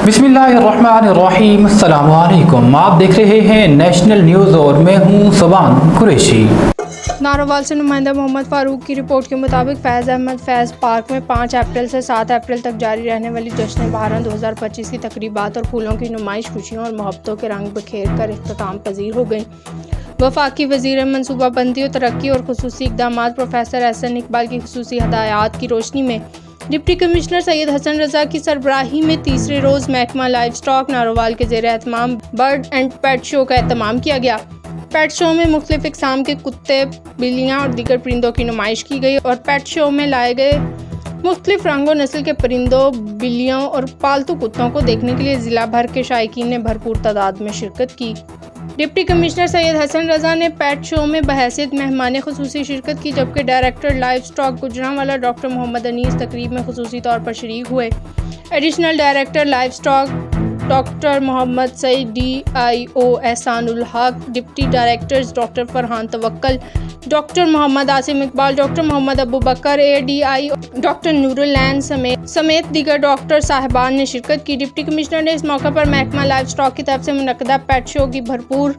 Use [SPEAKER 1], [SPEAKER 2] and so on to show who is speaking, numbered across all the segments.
[SPEAKER 1] बिस्मिल्लाहिर्रहमानिर्रहीम। अस्सलाम वालेकुम। आप देख रहे हैं नेशनल न्यूज़ और मैं हूं सुबान कुरैशी।
[SPEAKER 2] नारोवाल से नुमाइंदा मोहम्मद फारूक की रिपोर्ट के मुताबिक फैज़ अहमद फैज़ पार्क में 5 अप्रैल से 7 अप्रैल तक जारी रहने वाली जश्न बहारां 2025 की तकरीबात और फूलों की नुमाइश खुशियों और मोहब्बतों के रंग बखेर कर इख्तिताम पजीर हो गई। वफाकी वज़ीर मनसूबाबंदी और तरक्की और खुसूसी इक़दामात प्रोफेसर एहसन इकबाल की खुसूसी हदायत की रोशनी में डिप्टी कमिश्नर सैयद हसन रज़ा की सरबराही में तीसरे रोज़ महकमा लाइव स्टॉक नारोवाल के ज़ेर एहतमाम बर्ड एंड पेट शो का एहतमाम किया गया। पेट शो में मुख्तलिफ इक़साम के कुत्ते, बिल्लियाँ और दीगर परिंदों की नुमाइश की गई और पेट शो में लाए गए मुख्तलिफ रंगों नस्ल के परिंदों, बिल्लियों और पालतू कुत्तों को देखने के लिए ज़िला भर के शायकीन ने भरपूर तादाद में शिरकत की। डिप्टी कमिश्नर सैयद हसन रज़ा ने पेट शो में बहैसियत मेहमान खुसूसी शिरकत की, जबकि director livestock Gujranwala doctor Mohammad Anees तकरीब में खुसूसी तौर पर शरीक हुए। Additional director livestock doctor Mohammad Saeed, DIO Ehsanul Haq, deputy directors doctor Farhan Tawakkal, doctor Mohammad Asim Iqbal, doctor Mohammad Abu Bakar, ADI doctor Noorul Ain समेत दीगर डॉक्टर साहिबान ने शिरकत की। डिप्टी कमिश्नर ने इस मौके पर महकमा लाइव स्टॉक की तरफ से मुनक्कदा पेट शो की भरपूर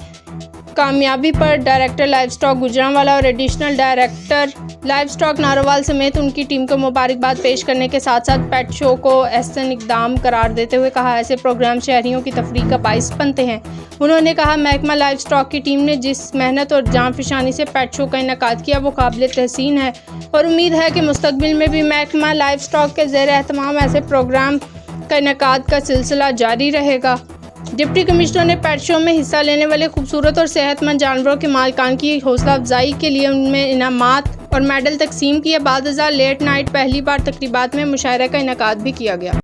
[SPEAKER 2] कामयाबी पर डायरेक्टर लाइव स्टॉक गुजरांवाला और additional director live stock Narowal समेत उनकी टीम को मुबारकबाद पेश करने के साथ साथ पेट शो को अहसन इक़दाम करार देते हुए कहा, ऐसे प्रोग्राम शहरियों की तफरीह का बाइस बनते हैं। उन्होंने कहा, महकमा लाइव स्टॉक की टीम ने जिस मेहनत और जांफिशानी से पेट शो का इनेकाद किया वो काबिल तहसीन है और उम्मीद है कि मुस्तकबिल में भी महकमा लाइव स्टॉक के ज़ेर एहतमाम ऐसे प्रोग्राम का इनेकाद का सिलसिला जारी रहेगा। डिप्टी कमिश्नर ने पेट शो में हिस्सा लेने वाले खूबसूरत और सेहतमंद जानवरों के मालिकान की हौसला अफजाई के लिए उनमें इनामात और मेडल तकसीम किए। बाद लेट नाइट पहली बार तकरीबात में मुशायरा का इनेकाद भी किया गया।